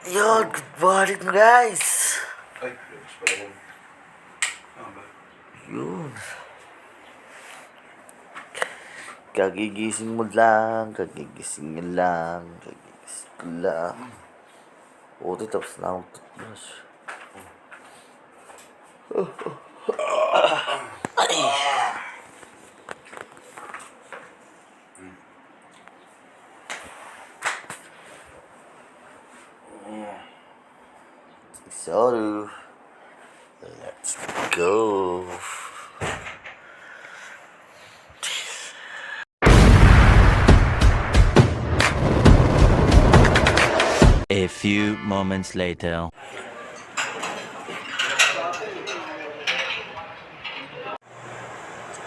Yun, good morning guys. Ay, labas pala yan. Ano ba? Yun. Kagigising mo lang, kagigising nyo lang, kagigising ko lang. Puti, tapos na akong toothbrush. So, let's go. A few moments later.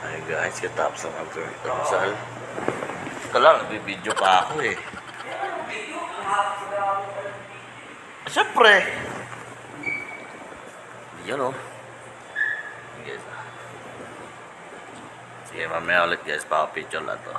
Ay guys, katapos ng alcohol. Ito lang, nagbibideo pa ako eh. Siyempre. Yun o. Guys. Sige, mamaya ulit guys, paka-picture lang to.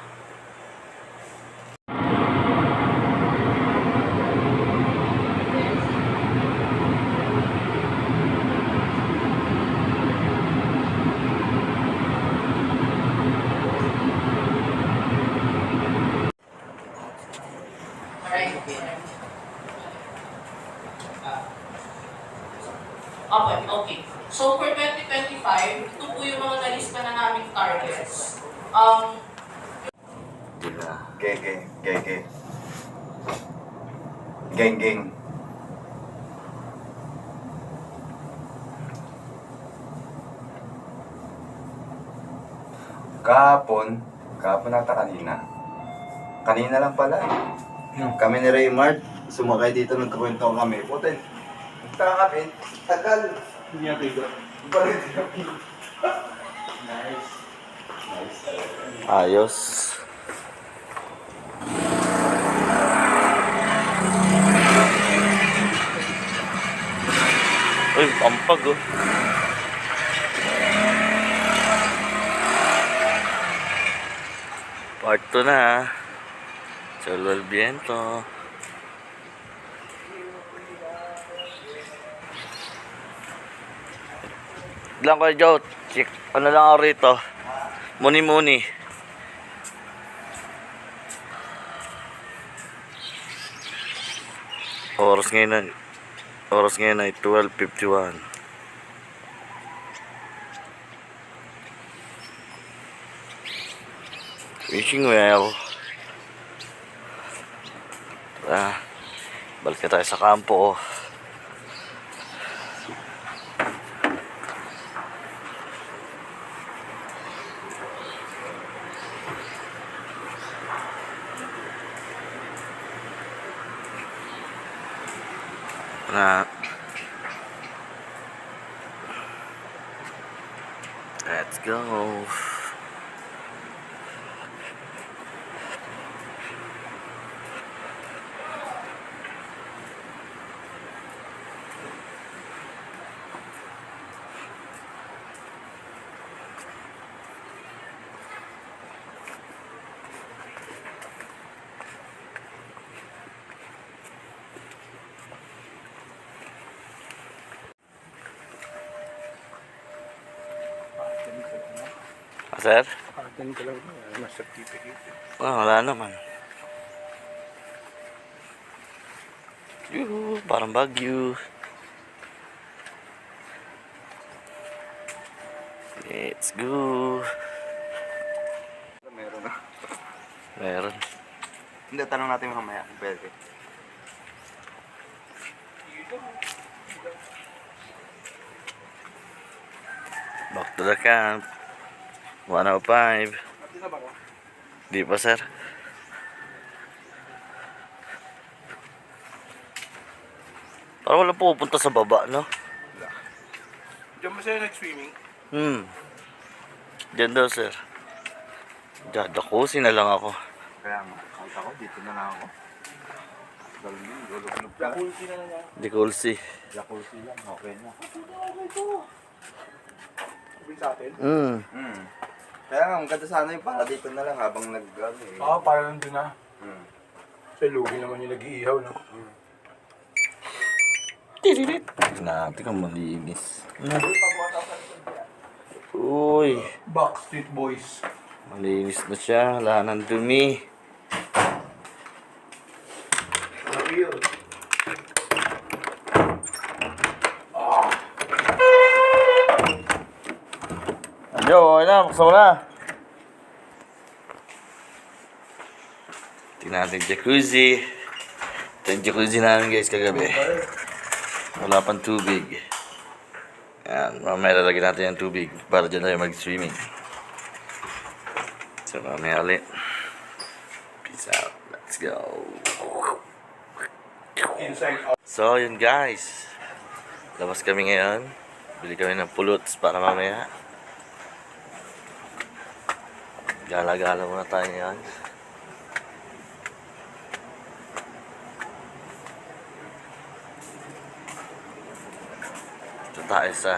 Okay, okay. So for 2025, ito po yung mga nalista na naming targets. Yun na. Geng. Geng. Kahapon nata kanina. Kanina lang pala. Kami ni Raymart, sumakay dito, nagkakwento kami. Putin, nagtaka kami, tagal. Hindi niya pigo. Nice. Ayos. Uy, pampag oh. Part 2 na. Solo el viento. Lang ko Joe, check. Ano lang ako rito? Muni. Oras ngayon ay 12:51. Wishing well. Balik na tayo sa kampo. Let's go. Sir? Pakatin ko lang na certificate. Wala naman. Yuhu, parang Baguio. Let's go. Meron na. Meron. Hindi, tanong natin mamaya kung pwede. Back to the camp. 105. Di pa sir. Parang wala pupunta sa baba, no? Diyan ba sila nag-swimming? Diyan daw sir. Dadakusin na lang ako. Kaya nga, kahit ako, dito na lang ako. Gulog-gulog lang. Di kulsi. Jacuzzi lang, okay na. Sabihin sa atin? Kaya nga, ang ganda sana yung para dito na lang habang nag-ano eh. Oo, para nandun na. Hmm. Kasi lugi naman yung nag-iihaw, no? Tiririt. Natin kung malinis. Uy. Backstreet Boys. Malinis na siya. Wala nang dumi. Yo, okay na. Buksan mo na. Tingnan natin yung jacuzzi. Ito yung jacuzzi namin guys kagabi. Wala pang tubig. Yan, mamaya lalagyan natin yung tubig para dyan tayo mag-swimming. So mamaya ulit. Peace out. Let's go. Inside out. So yun guys. Labas kami ngayon. Bili kami ng puluts para mamaya. Gala-gala muna tayo ngayon. Ito tayo sa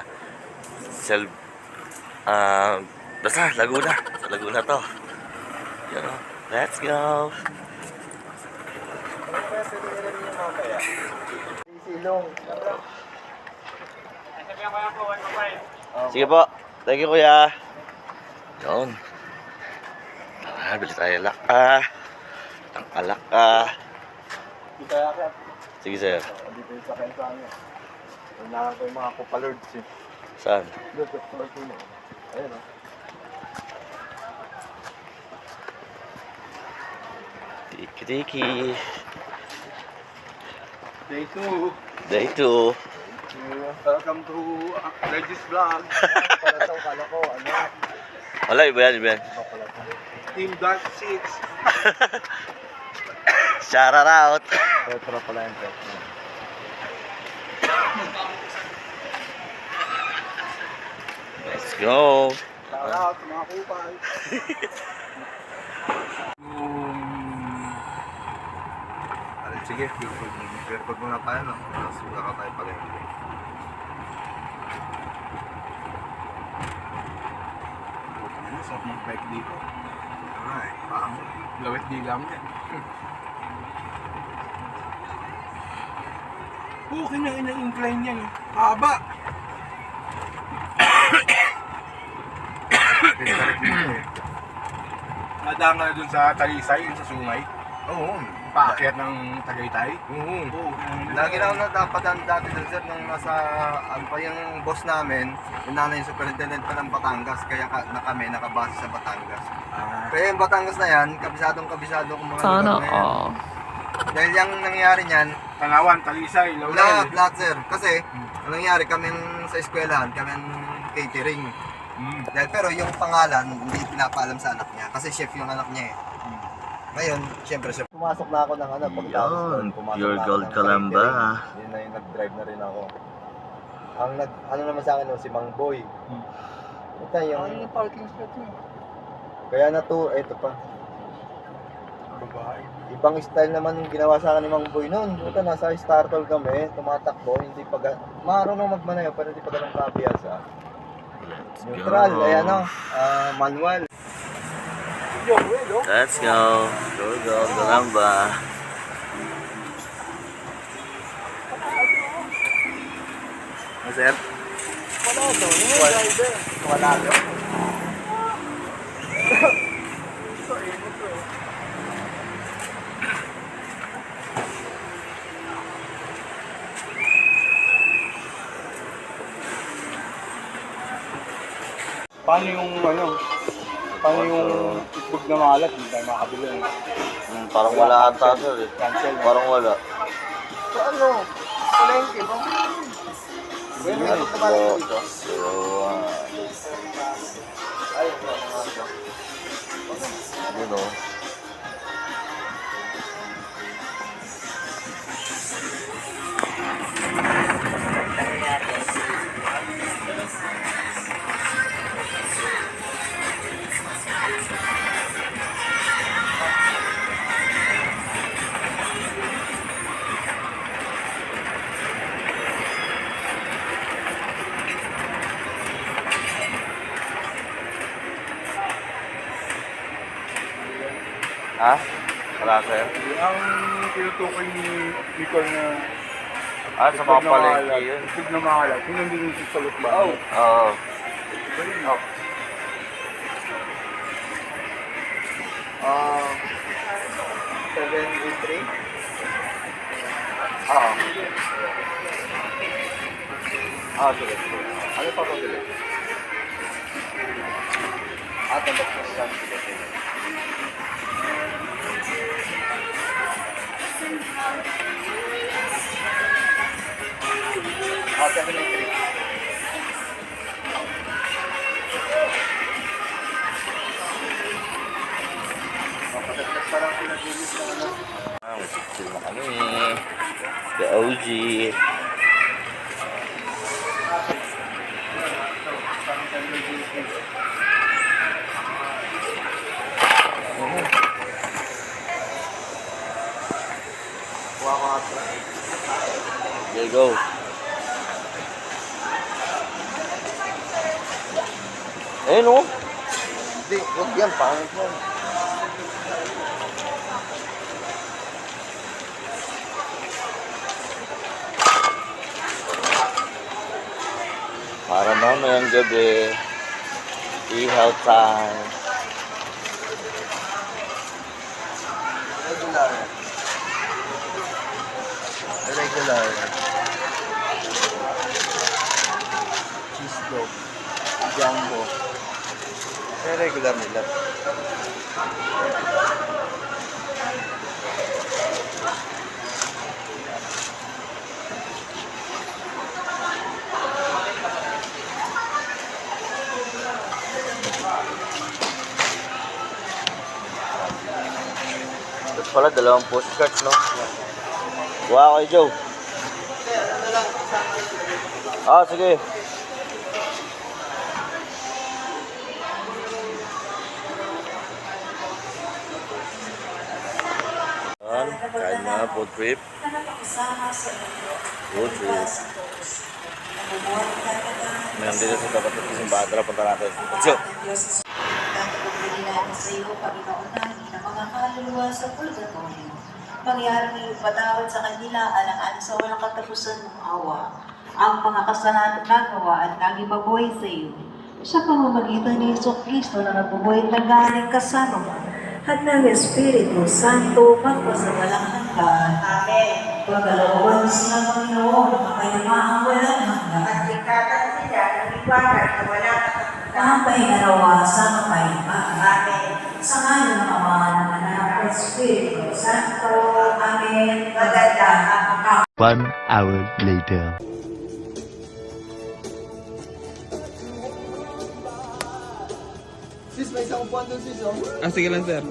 basta Laguna. Sa Laguna to. Yun o. Let's go. Sige po. Thank you kuya. Yun. Tara, bili tayo laka. Ang alaka. Dito yakap. Sige sir. Dito yung sakyan sa amin. Wala ko yung mga kupalords eh. Saan? Dito, kupalords yun eh. Ayun o. Tiki-tiki. Day 2. Day 2. Welcome to Regis Vlog. Pala to, kala ko, ano? Wala, iba yan, iba yan. Team Dark 6. Shout out. Retro pala yung pet mo. Let's go. Shout out sa mga kupal. Sige, record muna tayo, no? Tapos wala ka tayo pala yung Sarap ng bike dito. ay, paang. Lawit di lang yan. Okay na ina-incline yan. Haba. Nadaan ka na dun sa Talisay, yun sa Sungay. Oo. Paakyat ng Tagaytay. Oo. Lagi na ako natapadaan dati dun sir nung nasa, ano pa yung boss namin, yung nanay yung superintendent pa ng Batangas, kaya na kami nakabase sa Batangas. Kaya yung Batangas na yan, kabisado kung mga lugar na yan. Dahil yung nangyari niyan, Tanawan, Talisay, Laurel. lahat sir, kasi ang nangyari kami sa eskwelahan, kami catering. Dahil, pero yung pangalan, hindi pinapaalam sa anak niya, kasi chef yung anak niya eh. Ngayon, siyempre chef. Pumasok na ako ng ano, pagkatapos Yun, pumasok pure na ako gold ng Kalamba. catering. Yun na yung nag-drive na rin ako. Ang ano naman sa akin, si Mang Boy. Ito yung parking spot yun. kaya na to, ito pa. Babae. Ibang style naman yung ginawa sa akin ni Mang Boy noon. Ito, nasa startle kami, tumatakbo, hindi pa marunong magmanayo, pero hindi pa ganun kabiyasa. Neutral, ayan o, manual. Let's go. Pure gold Kalamba. Sir? Wala to, yung driver. Wala to. Paano yung ano? Paano yung itlog na maalat? Hindi tayo makabili. Parang wala ata sir eh. Cancel. Parang wala. So ano? Palengke ba? Well, ano ka ba dito? Yun o. Ha? Wala sir? Ang tinutukoy ni Nicole na Ah, sa mga palengke yun. Itlog na maalat. Yun ang binisip sa lukban. Oo. Ah, 783? Sige. Ano pa sila? Tanggap ko sa Ah, 783. Mapatagtas parang pinagulis ng ano. Chill na kami. The OG. There you go. Ayun o. Hindi, huwag yan. Pangit yan. Para mamayang gabi. Ihaw time. Regular. Regular. Cheese dog. Jumbo. Regular nila. Tapos pala, dalawang postcard, no? Wow, kay Joe. Ah, sige. Ayan, kain na, food trip. Food trip. Meron dito sa tapat ng isang batra, punta natin. Let's go. Sa iyo, Panginoon namin, ang mga kaluluwa sa purgatorio. Mangyari ng patawad sa kanila, alang-alang sa walang katapusan ng awa. Ang mga kasalanan nagawa at nagibaboy sa iyo. Sa pamamagitan ni Jesucristo na nabubuhay na galing kasanungan at ng Espiritu Santo magpasawalang hanggan. Amen. Pagkalooban sila, Panginoon, makayamaang walang hanggan. At ikatan sila ng iwanan na walang ang pahinarawa sa kapayapaan. Amen. Sa ngalan ng Ama, ng Anak, at Espiritu Santo. Amen. Magandang araw. 1 hour later. Sis, may isang upuan doon, sis, oh. Ah, sige lang, sir.